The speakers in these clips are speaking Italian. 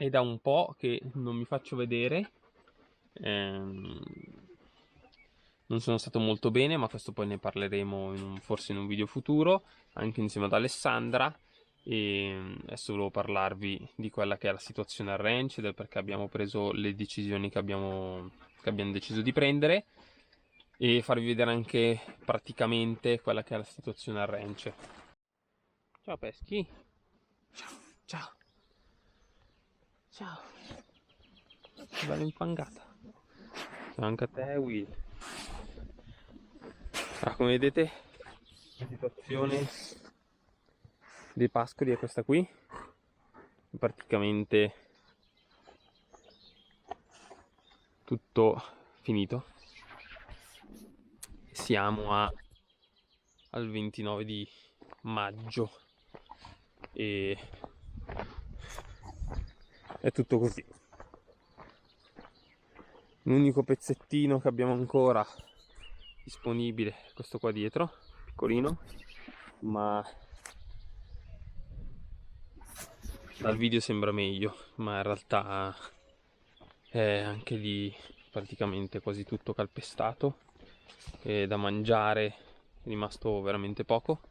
è da un po' che non mi faccio vedere. Ehm, non sono stato molto bene, ma questo poi ne parleremo forse in un video futuro, anche insieme ad Alessandra. E adesso volevo parlarvi di quella che è la situazione al ranch, del perché abbiamo preso le decisioni che abbiamo deciso di prendere, e farvi vedere anche praticamente quella che è la situazione al ranch. Ciao Peschi. Ciao, ciao, ciao. Bella infangata. Ciao anche a te, Will. Come vedete, la situazione dei pascoli è questa qui. Praticamente tutto finito. Siamo al 29 di maggio e è tutto così. L'unico pezzettino che abbiamo ancora disponibile è questo qua dietro, piccolino, ma dal video sembra meglio, ma in realtà è anche lì praticamente quasi tutto calpestato e da mangiare è rimasto veramente poco.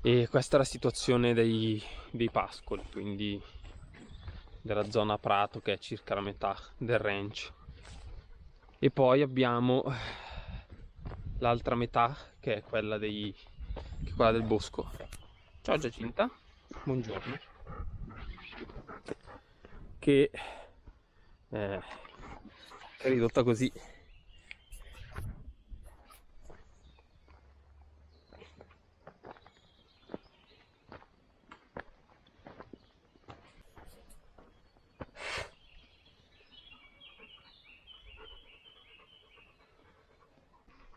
E questa è la situazione dei pascoli, quindi della zona prato, che è circa la metà del ranch. E poi abbiamo l'altra metà, che è quella del bosco. Ciao Giacinta, buongiorno. Che è ridotta così.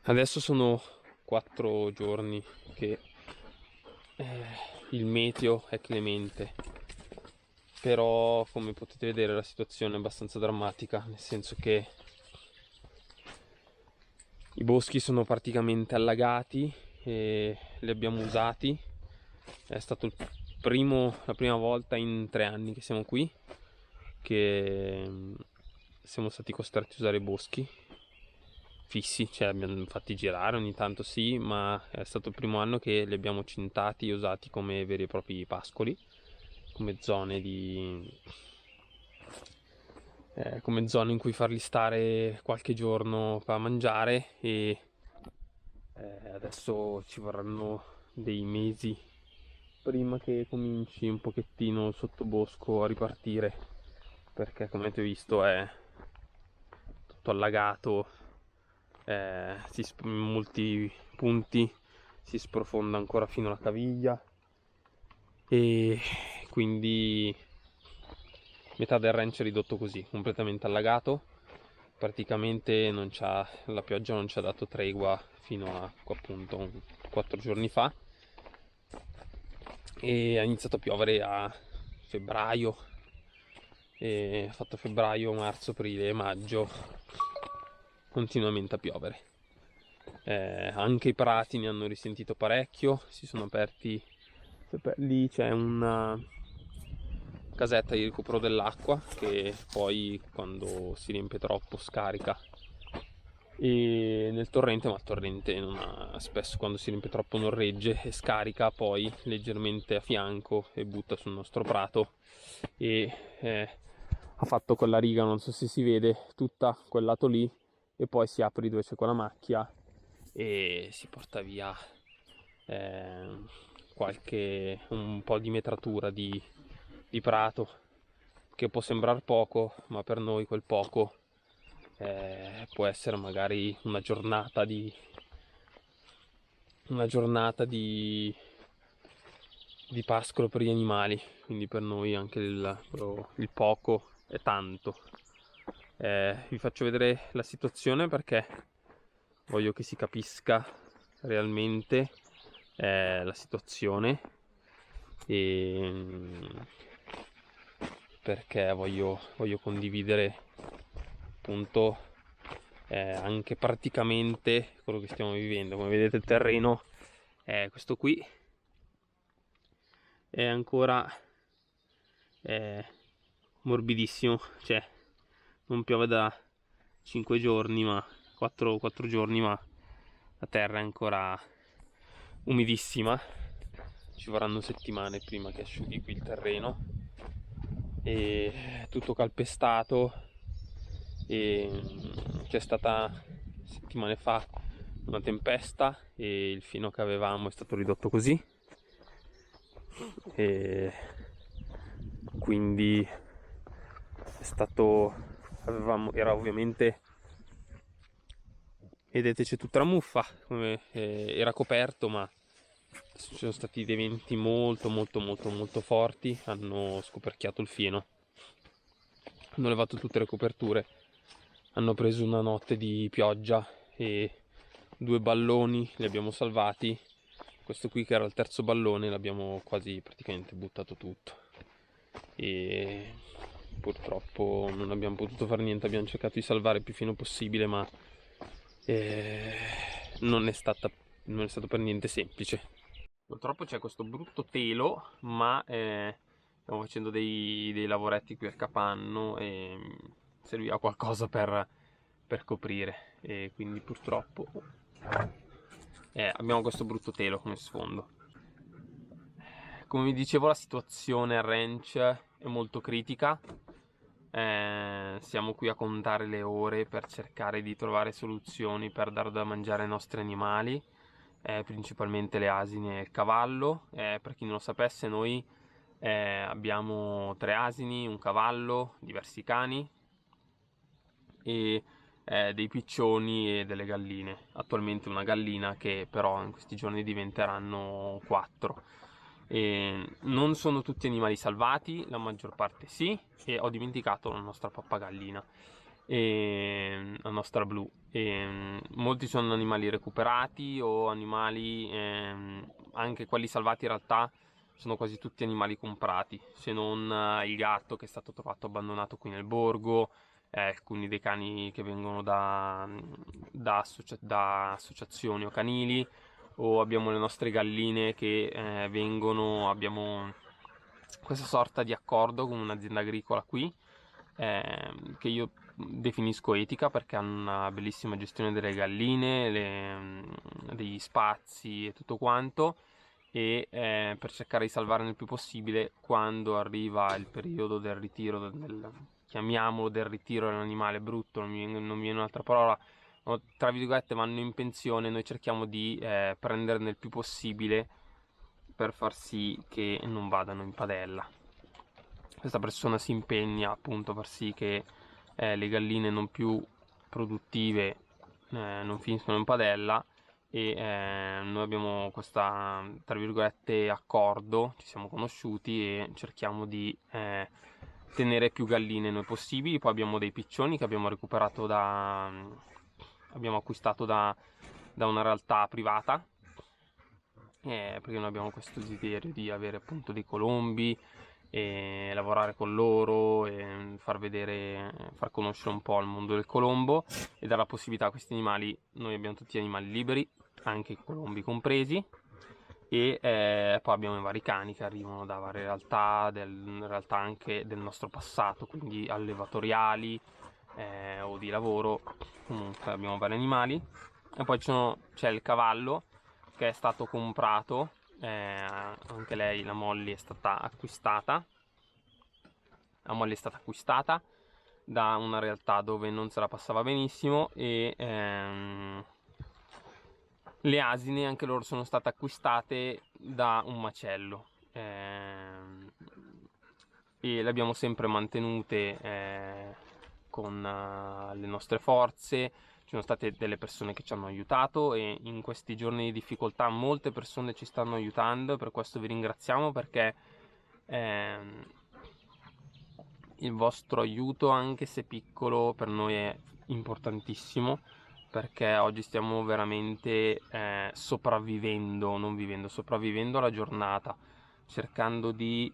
Adesso sono 4 giorni che il meteo è clemente, però come potete vedere la situazione è abbastanza drammatica, nel senso che i boschi sono praticamente allagati e li abbiamo usati. È stato la prima volta in 3 anni che siamo qui che siamo stati costretti a usare i boschi fissi, cioè abbiamo fatti girare ogni tanto sì, ma è stato il primo anno che li abbiamo cintati e usati come veri e propri pascoli, come zone come zone in cui farli stare qualche giorno per mangiare. E adesso ci vorranno dei mesi prima che cominci un pochettino il sottobosco a ripartire, perché come avete visto è tutto allagato, in molti punti si sprofonda ancora fino alla caviglia e quindi metà del ranch è ridotto così, completamente allagato. Praticamente la pioggia non ci ha dato tregua fino a appunto 4 giorni fa, e ha iniziato a piovere a febbraio, e ha fatto febbraio, marzo, aprile, maggio continuamente a piovere. Anche i prati ne hanno risentito parecchio, si sono aperti. Lì c'è una casetta di recupero dell'acqua che poi quando si riempie troppo scarica e nel torrente, ma il torrente non ha, spesso quando si riempie troppo non regge e scarica poi leggermente a fianco e butta sul nostro prato, e ha fatto quella riga, non so se si vede, tutta quel lato lì, e poi si apre dove c'è quella macchia e si porta via eh, un po' di metratura di prato, che può sembrare poco, ma per noi quel poco può essere magari una giornata di pascolo per gli animali, quindi per noi anche il poco è tanto. Vi faccio vedere la situazione perché voglio che si capisca realmente la situazione, e perché voglio condividere appunto anche praticamente quello che stiamo vivendo. Come vedete il terreno è questo qui, è ancora è morbidissimo, cioè non piove da 5 giorni, ma 4 giorni, ma la terra è ancora umidissima. Ci vorranno settimane prima che asciughi qui il terreno, e tutto calpestato. E c'è stata settimane fa una tempesta e il fino che avevamo è stato ridotto così, e quindi è stato, era ovviamente, vedete c'è tutta la muffa, era coperto, ma ci sono stati dei venti molto forti, hanno scoperchiato il fieno, hanno levato tutte le coperture, hanno preso una notte di pioggia e 2 balloni li abbiamo salvati. Questo qui, che era il terzo ballone, l'abbiamo quasi praticamente buttato tutto, e purtroppo non abbiamo potuto fare niente. Abbiamo cercato di salvare il più fino possibile, ma non è stato per niente semplice. Purtroppo c'è questo brutto telo, ma stiamo facendo dei lavoretti qui al capanno e serviva qualcosa per coprire, e quindi purtroppo abbiamo questo brutto telo come sfondo. Come vi dicevo, la situazione al ranch è molto critica. Siamo qui a contare le ore per cercare di trovare soluzioni per dar da mangiare ai nostri animali, principalmente le asini e il cavallo. Per chi non lo sapesse, noi abbiamo 3 asini, un cavallo, diversi cani e dei piccioni e delle galline. Attualmente una gallina, che però in questi giorni diventeranno 4. Non sono tutti animali salvati, la maggior parte sì, e ho dimenticato la nostra pappagallina, la nostra blu. Molti sono animali recuperati o animali, anche quelli salvati in realtà sono quasi tutti animali comprati, se non il gatto che è stato trovato abbandonato qui nel borgo, alcuni dei cani che vengono da associazioni o canili, o abbiamo le nostre galline che abbiamo questa sorta di accordo con un'azienda agricola qui, che io definisco etica, perché hanno una bellissima gestione delle galline, degli spazi e tutto quanto, e per cercare di salvare il più possibile, quando arriva il periodo del ritiro chiamiamolo del ritiro dell'animale brutto, non mi viene un'altra parola, tra virgolette vanno in pensione, noi cerchiamo di prenderne il più possibile per far sì che non vadano in padella. Questa persona si impegna appunto a far sì che le galline non più produttive non finiscono in padella, e noi abbiamo questa, tra virgolette, accordo, ci siamo conosciuti e cerchiamo di tenere più galline noi possibili. Poi abbiamo dei piccioni che abbiamo recuperato abbiamo acquistato da una realtà privata, perché noi abbiamo questo desiderio di avere appunto dei colombi e lavorare con loro e far conoscere un po' il mondo del colombo e dare la possibilità a questi animali. Noi abbiamo tutti gli animali liberi, anche i colombi compresi, e poi abbiamo i vari cani che arrivano da varie realtà, realtà anche del nostro passato, quindi allevatoriali o di lavoro. Comunque abbiamo vari animali, e poi c'è il cavallo che è stato comprato, anche lei, la Molly, è stata acquistata. La Molly è stata acquistata da una realtà dove non se la passava benissimo, e le asine anche loro sono state acquistate da un macello, e le abbiamo sempre mantenute con le nostre forze. Ci sono state delle persone che ci hanno aiutato, e in questi giorni di difficoltà molte persone ci stanno aiutando, per questo vi ringraziamo, perché il vostro aiuto, anche se piccolo, per noi è importantissimo, perché oggi stiamo veramente sopravvivendo, non vivendo, sopravvivendo alla giornata, cercando di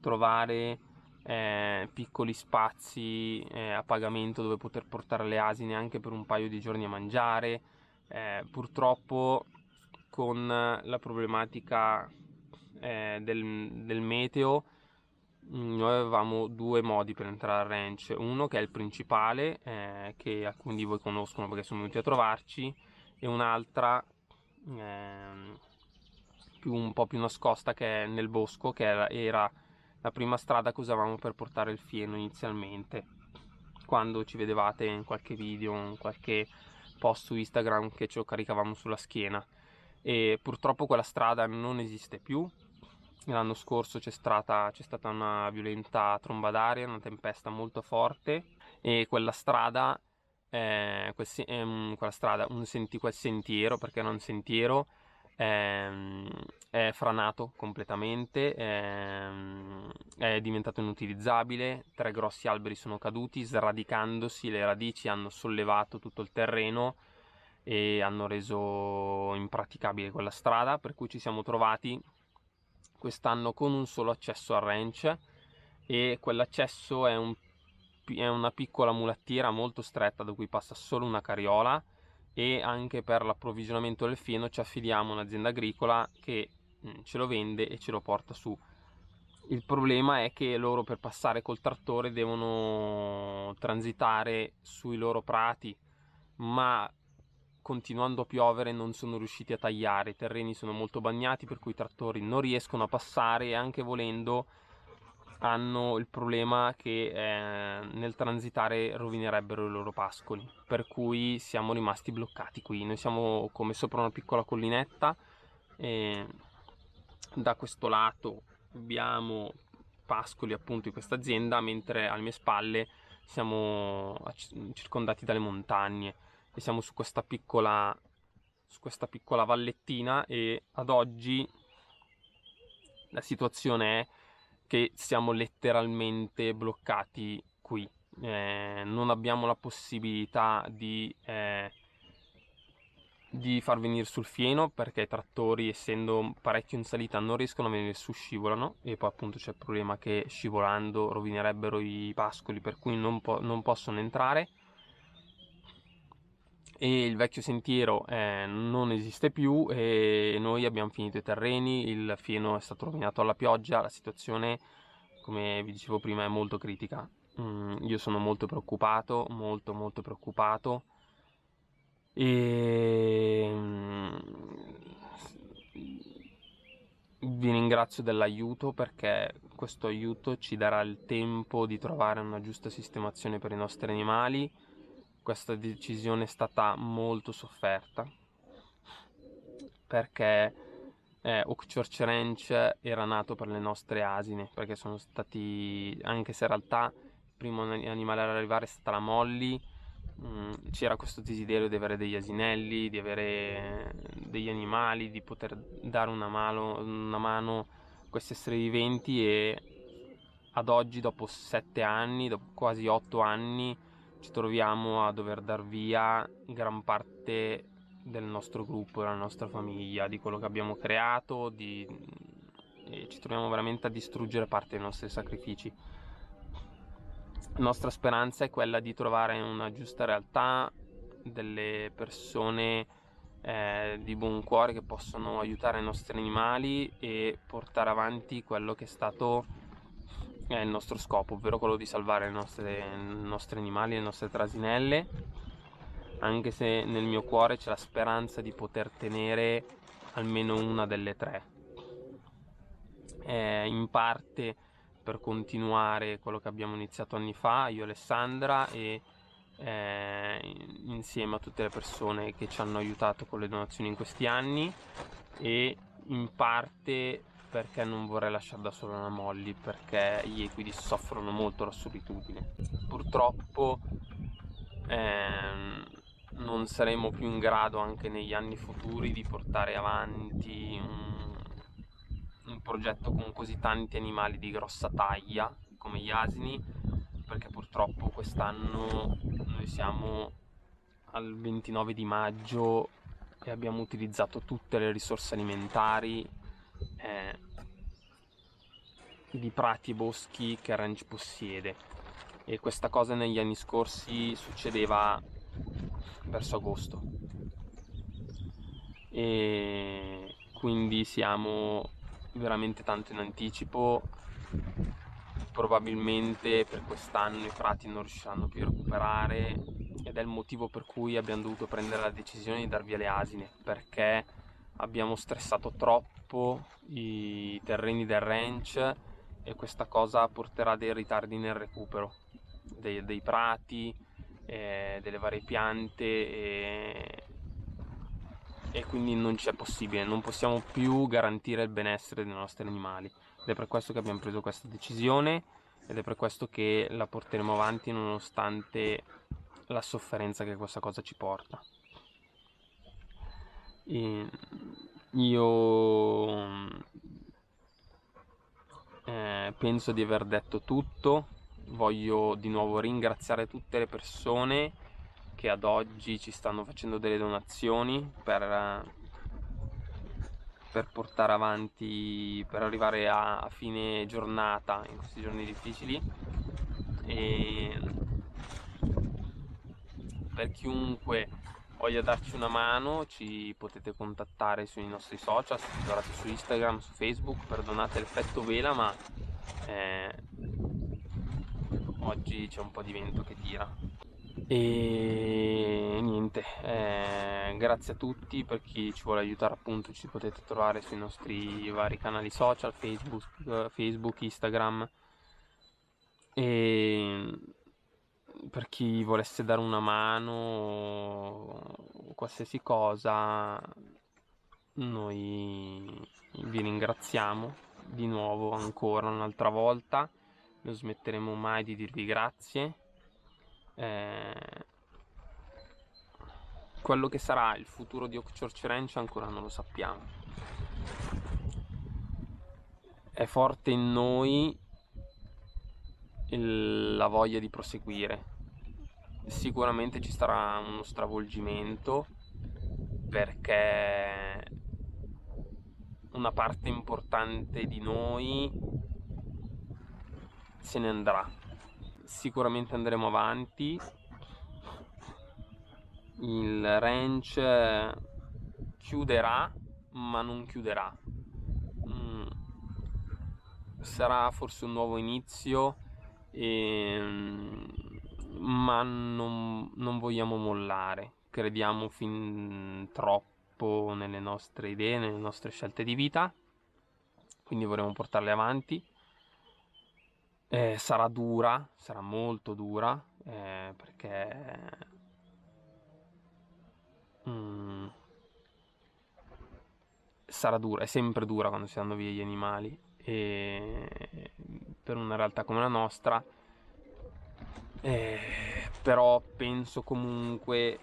trovare piccoli spazi a pagamento dove poter portare le asine anche per un paio di giorni a mangiare. Purtroppo con la problematica del meteo noi avevamo due modi per entrare al ranch, uno che è il principale, che alcuni di voi conoscono perché sono venuti a trovarci, e un'altra un po' più nascosta, che è nel bosco, che era la prima strada che usavamo per portare il fieno inizialmente, quando ci vedevate in qualche video, in qualche post su Instagram che ce lo caricavamo sulla schiena. E purtroppo quella strada non esiste più. L'anno scorso c'è stata una violenta tromba d'aria, una tempesta molto forte, e quella strada, quel sentiero, perché era un sentiero, è franato completamente, è diventato inutilizzabile. 3 grossi alberi sono caduti, sradicandosi, le radici hanno sollevato tutto il terreno e hanno reso impraticabile quella strada, per cui ci siamo trovati quest'anno con un solo accesso al ranch, e quell'accesso è una piccola mulattiera molto stretta da cui passa solo una carriola, e anche per l'approvvigionamento del fieno ci affidiamo a un'azienda agricola che ce lo vende e ce lo porta su. Il problema è che loro, per passare col trattore, devono transitare sui loro prati, ma continuando a piovere non sono riusciti a tagliare, i terreni sono molto bagnati, per cui i trattori non riescono a passare, e anche volendo hanno il problema che nel transitare rovinerebbero i loro pascoli, per cui siamo rimasti bloccati qui. Noi siamo come sopra una piccola collinetta, e da questo lato abbiamo pascoli appunto di questa azienda, mentre alle mie spalle siamo circondati dalle montagne, e siamo su questa piccola vallettina, e ad oggi la situazione è che siamo letteralmente bloccati qui. Non abbiamo la possibilità di far venire sul fieno, perché i trattori, essendo parecchio in salita, non riescono a venire su, scivolano, e poi appunto c'è il problema che scivolando rovinerebbero i pascoli, per cui non possono entrare. E il vecchio sentiero non esiste più, e noi abbiamo finito i terreni, il fieno è stato rovinato alla pioggia, la situazione, come vi dicevo prima, è molto critica. Io sono molto preoccupato, molto preoccupato, e vi ringrazio dell'aiuto, perché questo aiuto ci darà il tempo di trovare una giusta sistemazione per i nostri animali. Questa decisione è stata molto sofferta, perché Oak Church Ranch era nato per le nostre asine, perché sono stati, anche se in realtà il primo animale ad arrivare è stata la Molly, c'era questo desiderio di avere degli asinelli, di avere degli animali, di poter dare una mano a questi esseri viventi, e ad oggi, dopo 7 anni, dopo quasi 8 anni, ci troviamo a dover dar via gran parte del nostro gruppo, della nostra famiglia, di quello che abbiamo creato, e ci troviamo veramente a distruggere parte dei nostri sacrifici. La nostra speranza è quella di trovare una giusta realtà, delle persone di buon cuore che possono aiutare i nostri animali e portare avanti quello che è stato il nostro scopo, ovvero quello di salvare i nostri animali, le nostre trasinelle, anche se nel mio cuore c'è la speranza di poter tenere almeno una delle 3. In parte per continuare quello che abbiamo iniziato anni fa, io e Alessandra, e insieme a tutte le persone che ci hanno aiutato con le donazioni in questi anni, e in parte perché non vorrei lasciare da sola la Molly, perché gli equidi soffrono molto la solitudine. Purtroppo non saremo più in grado anche negli anni futuri di portare avanti un progetto con così tanti animali di grossa taglia come gli asini, perché purtroppo quest'anno noi siamo al 29 di maggio e abbiamo utilizzato tutte le risorse alimentari di prati e boschi che il ranch possiede, e questa cosa negli anni scorsi succedeva verso agosto, e quindi siamo veramente tanto in anticipo, probabilmente per quest'anno i prati non riusciranno più a recuperare, ed è il motivo per cui abbiamo dovuto prendere la decisione di dar via le asine, perché abbiamo stressato troppo i terreni del ranch e questa cosa porterà dei ritardi nel recupero dei prati, delle varie piante, e quindi non c'è possibile, non possiamo più garantire il benessere dei nostri animali, ed è per questo che abbiamo preso questa decisione, ed è per questo che la porteremo avanti nonostante la sofferenza che questa cosa ci porta. E io penso di aver detto tutto. Voglio di nuovo ringraziare tutte le persone che ad oggi ci stanno facendo delle donazioni per portare avanti, per arrivare a fine giornata in questi giorni difficili. E per chiunque voglia darci una mano ci potete contattare sui nostri social, su Instagram, su Facebook, perdonate l'effetto vela, ma oggi c'è un po' di vento che tira. E niente, grazie a tutti. Per chi ci vuole aiutare, appunto, ci potete trovare sui nostri vari canali social, Facebook, Instagram. E per chi volesse dare una mano o qualsiasi cosa, noi vi ringraziamo di nuovo ancora un'altra volta. Non smetteremo mai di dirvi grazie. Quello che sarà il futuro di Oak Church Ranch ancora non lo sappiamo. È forte in noi la voglia di proseguire. Sicuramente ci sarà uno stravolgimento, perché una parte importante di noi se ne andrà. Sicuramente andremo avanti. Il ranch chiuderà, ma non chiuderà. Sarà forse un nuovo inizio, ma non vogliamo mollare. Crediamo fin troppo nelle nostre idee, nelle nostre scelte di vita, quindi vorremmo portarle avanti. Sarà dura, sarà molto dura, perché sarà dura, è sempre dura quando si danno via gli animali, e per una realtà come la nostra, però penso comunque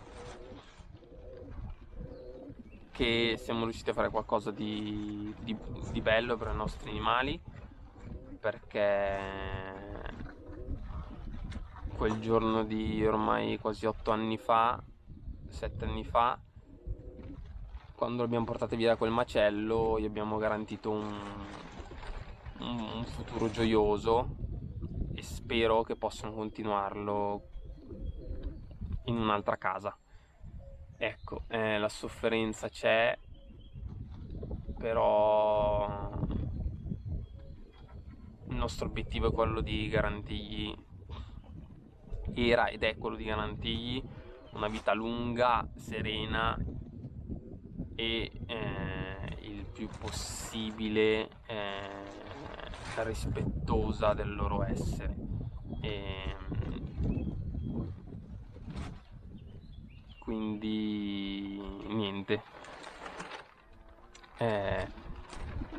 che siamo riusciti a fare qualcosa di bello per i nostri animali, perché quel giorno di ormai quasi 8 anni fa, 7 anni fa, quando l'abbiamo portata via da quel macello, gli abbiamo garantito un futuro gioioso, e spero che possano continuarlo in un'altra casa. Ecco, la sofferenza c'è, però il nostro obiettivo è quello di garantirgli, era ed è quello di garantirgli una vita lunga, serena e il più possibile rispettosa del loro essere. Quindi niente,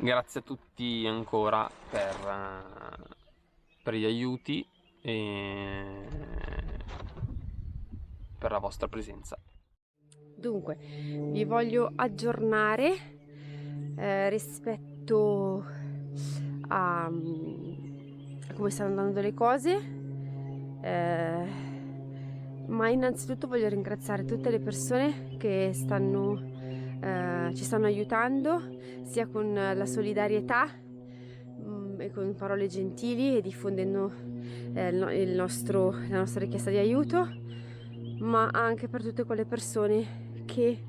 grazie a tutti ancora per gli aiuti e per la vostra presenza. Dunque, vi voglio aggiornare rispetto a come stanno andando le cose, ma innanzitutto voglio ringraziare tutte le persone che ci stanno aiutando, sia con la solidarietà e con parole gentili e diffondendo la nostra richiesta di aiuto, ma anche per tutte quelle persone che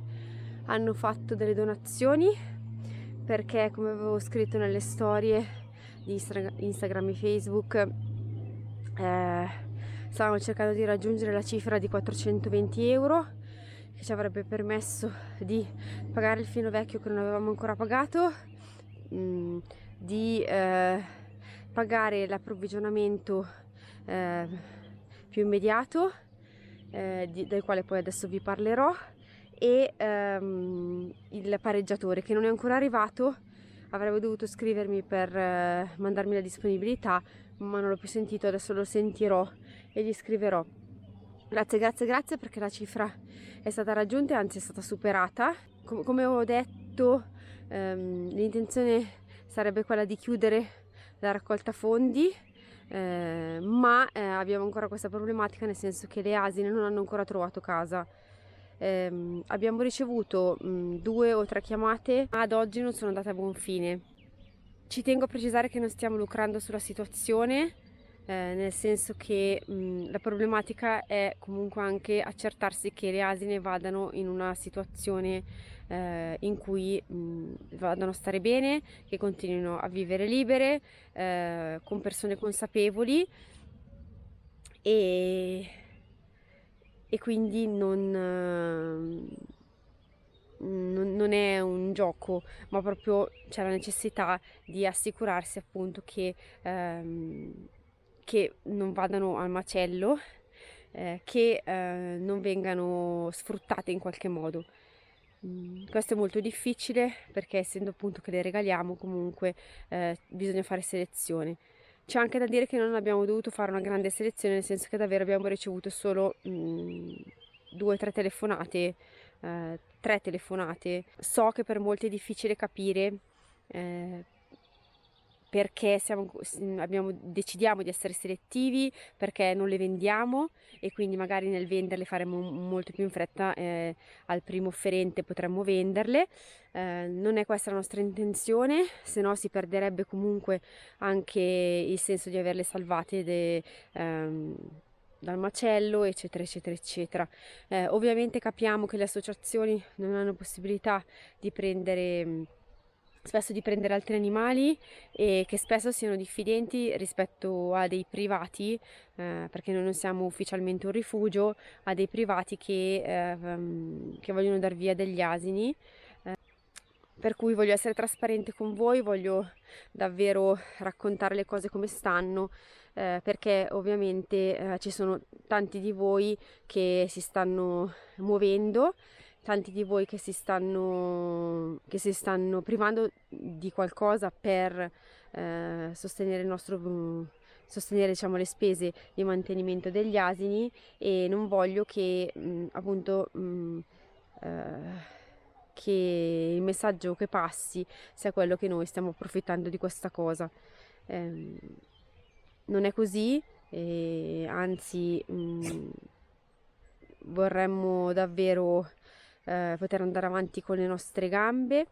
hanno fatto delle donazioni, perché come avevo scritto nelle storie di Instagram e Facebook stavamo cercando di raggiungere la cifra di 420 euro, che ci avrebbe permesso di pagare il fieno vecchio che non avevamo ancora pagato, di pagare l'approvvigionamento più immediato, del quale poi adesso vi parlerò, e il pareggiatore che non è ancora arrivato. Avrebbe dovuto scrivermi per mandarmi la disponibilità, ma non l'ho più sentito, adesso lo sentirò e gli scriverò. Grazie, grazie, grazie, perché la cifra è stata raggiunta, anzi è stata superata. Come ho detto, l'intenzione sarebbe quella di chiudere la raccolta fondi, ma abbiamo ancora questa problematica, nel senso che le asine non hanno ancora trovato casa. Abbiamo ricevuto 2 o 3 chiamate, ma ad oggi non sono andate a buon fine. Ci tengo a precisare che non stiamo lucrando sulla situazione, nel senso che la problematica è comunque anche accertarsi che le asine vadano in una situazione in cui vadano a stare bene, che continuino a vivere libere, con persone consapevoli, e quindi non è un gioco, ma proprio c'è la necessità di assicurarsi appunto che non vadano al macello, che non vengano sfruttate in qualche modo. Questo è molto difficile, perché essendo appunto che le regaliamo, comunque bisogna fare selezione. C'è anche da dire che non abbiamo dovuto fare una grande selezione, nel senso che davvero abbiamo ricevuto solo 2 o 3 telefonate, 3 telefonate. So che per molti è difficile capire perché decidiamo di essere selettivi, perché non le vendiamo, e quindi magari nel venderle faremo molto più in fretta, al primo offerente potremmo venderle. Non è questa la nostra intenzione, se no si perderebbe comunque anche il senso di averle salvate dal macello, eccetera eccetera eccetera. Ovviamente capiamo che le associazioni non hanno possibilità di prendere altri animali, e che spesso siano diffidenti rispetto a dei privati, perché noi non siamo ufficialmente un rifugio, a dei privati che vogliono dar via degli asini. Per cui voglio essere trasparente con voi, voglio davvero raccontare le cose come stanno, perché ovviamente ci sono tanti di voi che si stanno muovendo, tanti di voi che si stanno privando di qualcosa per sostenere sostenere, diciamo, le spese di mantenimento degli asini, e non voglio che appunto che il messaggio che passi sia quello che noi stiamo approfittando di questa cosa. Non è così, anzi vorremmo davvero poter andare avanti con le nostre gambe.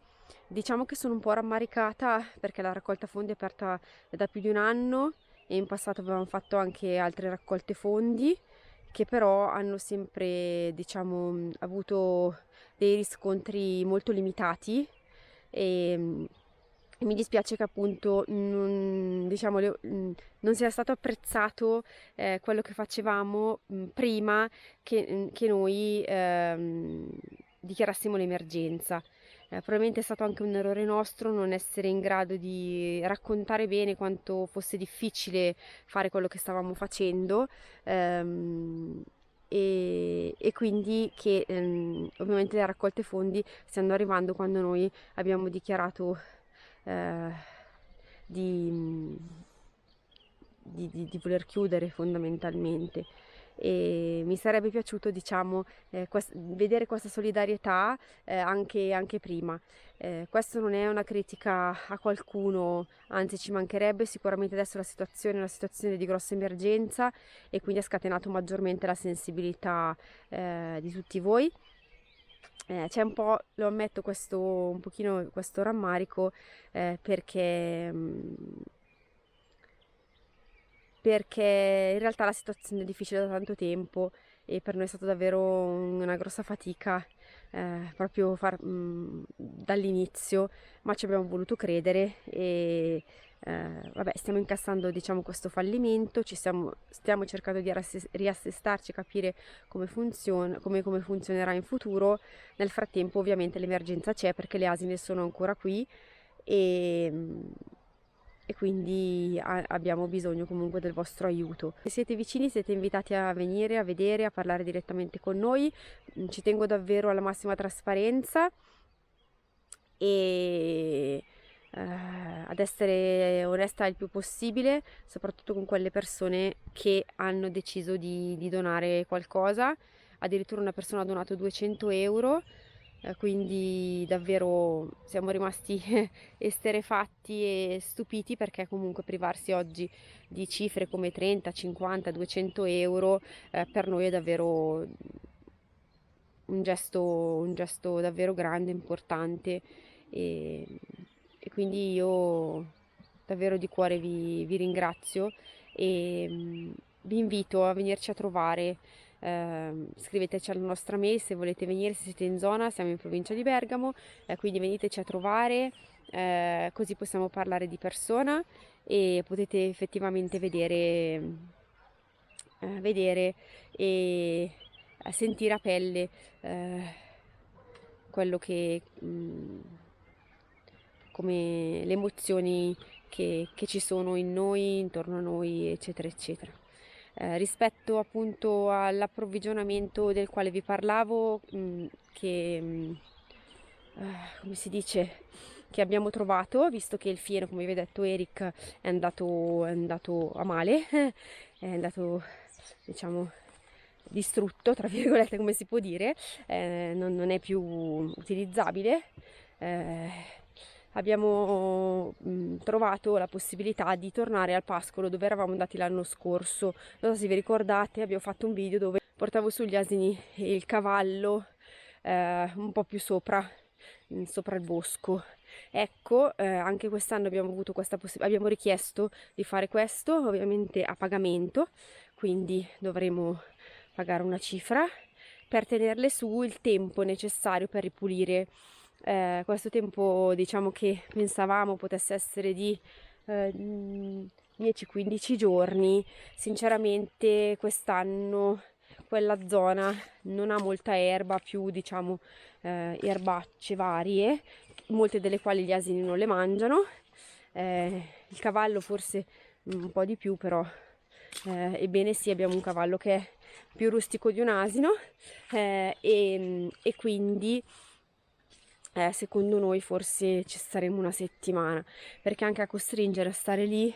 Diciamo che sono un po' rammaricata perché la raccolta fondi è aperta da più di 1 anno, e in passato avevamo fatto anche altre raccolte fondi che però hanno sempre, diciamo, avuto dei riscontri molto limitati, e mi dispiace che appunto diciamo, non sia stato apprezzato quello che facevamo prima che noi dichiarassimo l'emergenza. Probabilmente è stato anche un errore nostro non essere in grado di raccontare bene quanto fosse difficile fare quello che stavamo facendo, e quindi che ovviamente le raccolte fondi stanno arrivando quando noi abbiamo dichiarato di voler chiudere fondamentalmente. E mi sarebbe piaciuto, diciamo, vedere questa solidarietà anche prima. Questo non è una critica a qualcuno, anzi ci mancherebbe. Sicuramente adesso la situazione è una situazione di grossa emergenza, e quindi ha scatenato maggiormente la sensibilità di tutti voi. C'è un po', lo ammetto, un pochino questo rammarico, perché in realtà la situazione è difficile da tanto tempo, e per noi è stata davvero una grossa fatica proprio dall'inizio, ma ci abbiamo voluto credere, e vabbè, stiamo incassando, diciamo, questo fallimento, stiamo cercando di riassestarci, capire come funziona, come funzionerà in futuro. Nel frattempo ovviamente l'emergenza c'è perché le asine sono ancora qui e quindi abbiamo bisogno comunque del vostro aiuto. Se siete vicini siete invitati a venire a vedere, a parlare direttamente con noi. Ci tengo davvero alla massima trasparenza e ad essere onesta il più possibile, soprattutto con quelle persone che hanno deciso di donare qualcosa. Addirittura una persona ha donato 200 euro, quindi davvero siamo rimasti esterefatti e stupiti, perché comunque privarsi oggi di cifre come 30, 50, 200 euro per noi è davvero un gesto davvero grande, importante, e quindi io davvero di cuore vi ringrazio e vi invito a venirci a trovare. Scriveteci alla nostra mail se volete venire, se siete in zona, siamo in provincia di Bergamo, quindi veniteci a trovare, così possiamo parlare di persona e potete effettivamente vedere e sentire a pelle quello che come le emozioni che ci sono in noi, intorno a noi, eccetera eccetera. Rispetto appunto all'approvvigionamento del quale vi parlavo, come si dice, che abbiamo trovato, visto che il fieno, come vi ha detto Eric, è andato a male, è andato, diciamo, distrutto, tra virgolette, come si può dire, non è più utilizzabile. Abbiamo trovato la possibilità di tornare al pascolo dove eravamo andati l'anno scorso. Non so se vi ricordate, abbiamo fatto un video dove portavo sugli asini e il cavallo un po' più sopra il bosco. Ecco, anche quest'anno abbiamo avuto questa abbiamo richiesto di fare questo, ovviamente a pagamento, quindi dovremo pagare una cifra per tenerle su il tempo necessario per ripulire. Questo tempo, diciamo, che pensavamo potesse essere di 10-15 giorni. Sinceramente quest'anno quella zona non ha molta erba, più, diciamo, erbacce varie, molte delle quali gli asini non le mangiano, il cavallo forse un po' di più, però ebbene sì, abbiamo un cavallo che è più rustico di un asino, e quindi secondo noi forse ci staremo una settimana, perché anche a costringere a stare lì,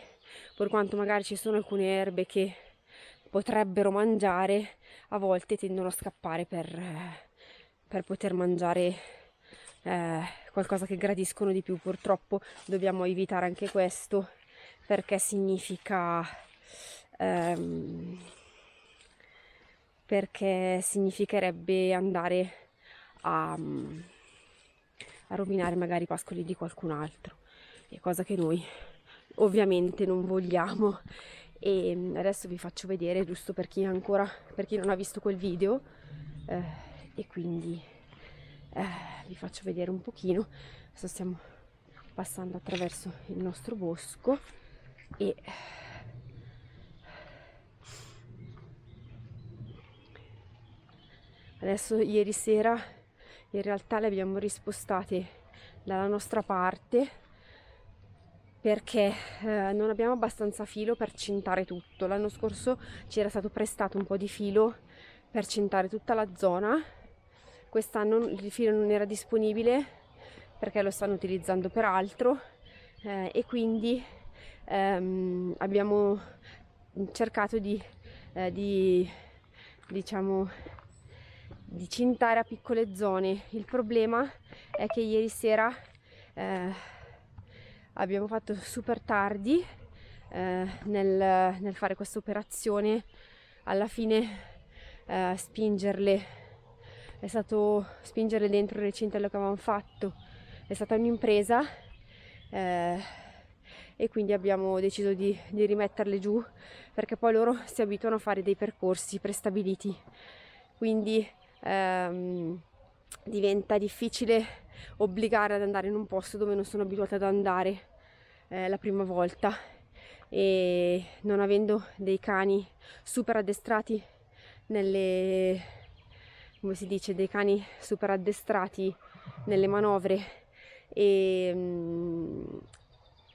per quanto magari ci sono alcune erbe che potrebbero mangiare, a volte tendono a scappare per poter mangiare qualcosa che gradiscono di più. Purtroppo dobbiamo evitare anche questo, perché perché significherebbe andare a rovinare magari i pascoli di qualcun altro, è cosa che noi ovviamente non vogliamo. E adesso vi faccio vedere, giusto per chi non ha visto quel video, e quindi vi faccio vedere un pochino. Adesso stiamo passando attraverso il nostro bosco e adesso, ieri sera in realtà le abbiamo rispostate dalla nostra parte, perché non abbiamo abbastanza filo per cintare tutto. L'anno scorso ci era stato prestato un po' di filo per cintare tutta la zona, quest'anno il filo non era disponibile perché lo stanno utilizzando per altro, e quindi abbiamo cercato di cintare a piccole zone. Il problema è che ieri sera abbiamo fatto super tardi nel fare questa operazione. Alla fine spingerle dentro il recintello che avevamo fatto è stata un'impresa, e quindi abbiamo deciso di rimetterle giù, perché poi loro si abituano a fare dei percorsi prestabiliti, quindi diventa difficile obbligare ad andare in un posto dove non sono abituate ad andare. la prima volta, e non avendo dei cani super addestrati nelle, come si dice, dei cani super addestrati nelle manovre, e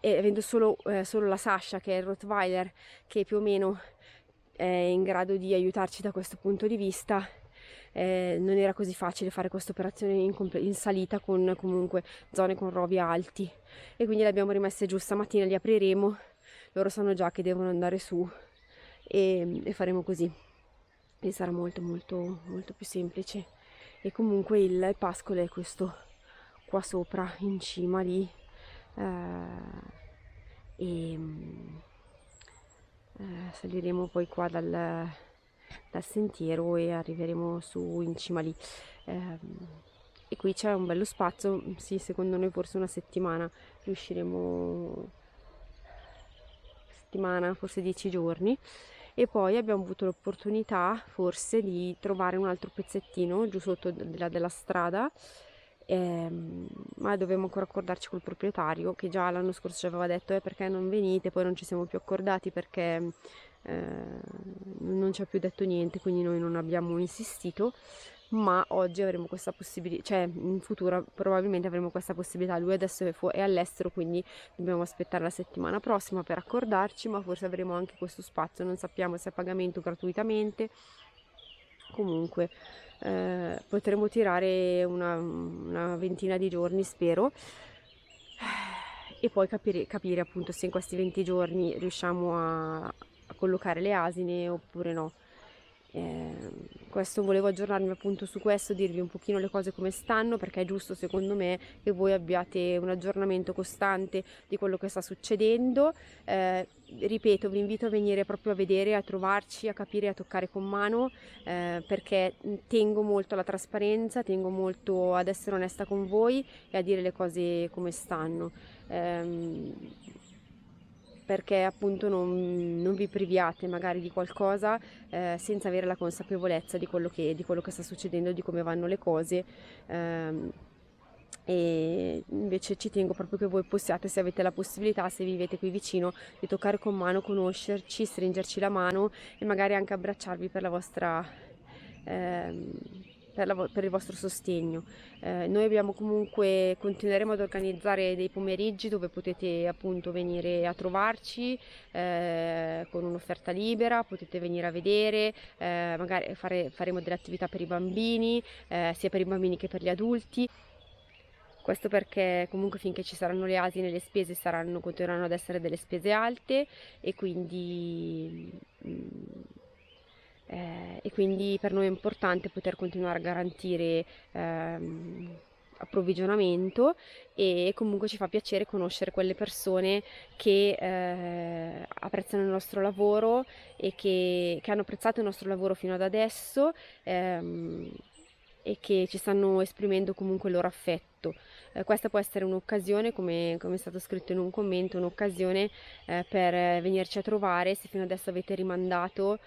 avendo solo la Sasha, che è il Rottweiler, che più o meno è in grado di aiutarci da questo punto di vista, non era così facile fare questa operazione in salita con comunque zone con rovi alti, e quindi le abbiamo rimesse giù. Stamattina li apriremo, loro sanno già che devono andare su, e faremo così, e sarà molto molto molto più semplice. E comunque il pascolo è questo qua sopra in cima lì, e saliremo poi qua dal sentiero e arriveremo su in cima lì, e qui c'è un bello spazio. Sì, secondo noi forse una settimana riusciremo, settimana, forse 10 giorni, e poi abbiamo avuto l'opportunità forse di trovare un altro pezzettino giù sotto della strada, ma dobbiamo ancora accordarci col proprietario, che già l'anno scorso ci aveva detto perché non venite, poi non ci siamo più accordati perché non ci ha più detto niente, quindi noi non abbiamo insistito. Ma oggi avremo questa possibilità, cioè in futuro probabilmente avremo questa possibilità. Lui adesso è all'estero, quindi dobbiamo aspettare la settimana prossima per accordarci, ma forse avremo anche questo spazio, non sappiamo se a pagamento o gratuitamente. Comunque potremo tirare una ventina di giorni, spero, e poi capire appunto se in questi 20 giorni riusciamo a collocare le asine oppure no. Questo, volevo aggiornarmi appunto su questo, dirvi un pochino le cose come stanno, perché è giusto secondo me che voi abbiate un aggiornamento costante di quello che sta succedendo. Ripeto, vi invito a venire proprio a vedere, a trovarci, a capire, a toccare con mano, perché tengo molto alla trasparenza, tengo molto ad essere onesta con voi e a dire le cose come stanno, perché appunto non vi priviate magari di qualcosa senza avere la consapevolezza di quello che sta succedendo, di come vanno le cose. E invece ci tengo proprio che voi possiate, se avete la possibilità, se vivete qui vicino, di toccare con mano, conoscerci, stringerci la mano e magari anche abbracciarvi per la vostra per il vostro sostegno. Noi abbiamo comunque, continueremo ad organizzare dei pomeriggi dove potete appunto venire a trovarci con un'offerta libera, potete venire a vedere, magari faremo delle attività per i bambini, sia per i bambini che per gli adulti. Questo perché comunque finché ci saranno le asine le spese continueranno ad essere delle spese alte, e quindi per noi è importante poter continuare a garantire approvvigionamento, e comunque ci fa piacere conoscere quelle persone che apprezzano il nostro lavoro e che hanno apprezzato il nostro lavoro fino ad adesso, e che ci stanno esprimendo comunque il loro affetto. Questa può essere un'occasione, come è stato scritto in un commento, un'occasione per venirci a trovare se fino adesso avete rimandato.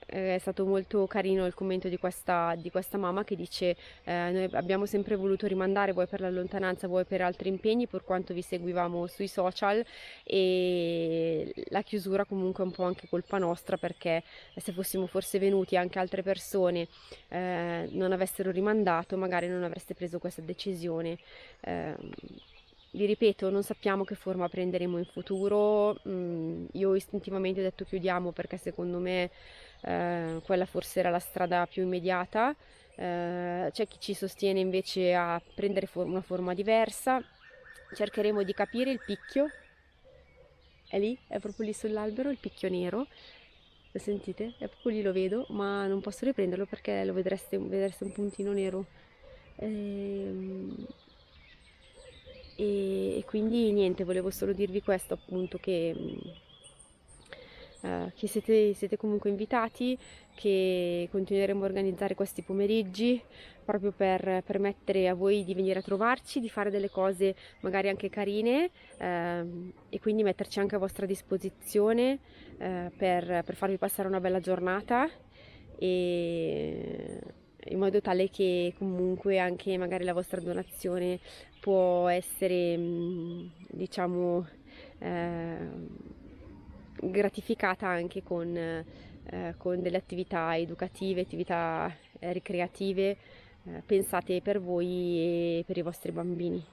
È stato molto carino il commento di questa mamma che dice noi abbiamo sempre voluto rimandare, vuoi per la lontananza, vuoi per altri impegni, per quanto vi seguivamo sui social, e la chiusura comunque è un po' anche colpa nostra, perché se fossimo forse venuti anche altre persone non avessero rimandato, magari non avreste preso questa decisione. Vi ripeto, non sappiamo che forma prenderemo in futuro. Io istintivamente ho detto chiudiamo perché secondo me quella forse era la strada più immediata. C'è chi ci sostiene invece a prendere una forma diversa. Cercheremo di capire. Il picchio è lì, è proprio lì sull'albero, il picchio nero, lo sentite? È proprio lì, lo vedo, ma non posso riprenderlo perché lo vedreste un puntino nero. E quindi niente, volevo solo dirvi questo, appunto, che siete comunque invitati, che continueremo a organizzare questi pomeriggi proprio per permettere a voi di venire a trovarci, di fare delle cose magari anche carine, e quindi metterci anche a vostra disposizione per farvi passare una bella giornata, e in modo tale che comunque anche magari la vostra donazione può essere, diciamo, gratificata anche con delle attività educative, attività ricreative pensate per voi e per i vostri bambini.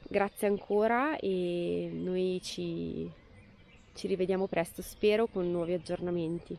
Grazie ancora e noi ci rivediamo presto, spero, con nuovi aggiornamenti.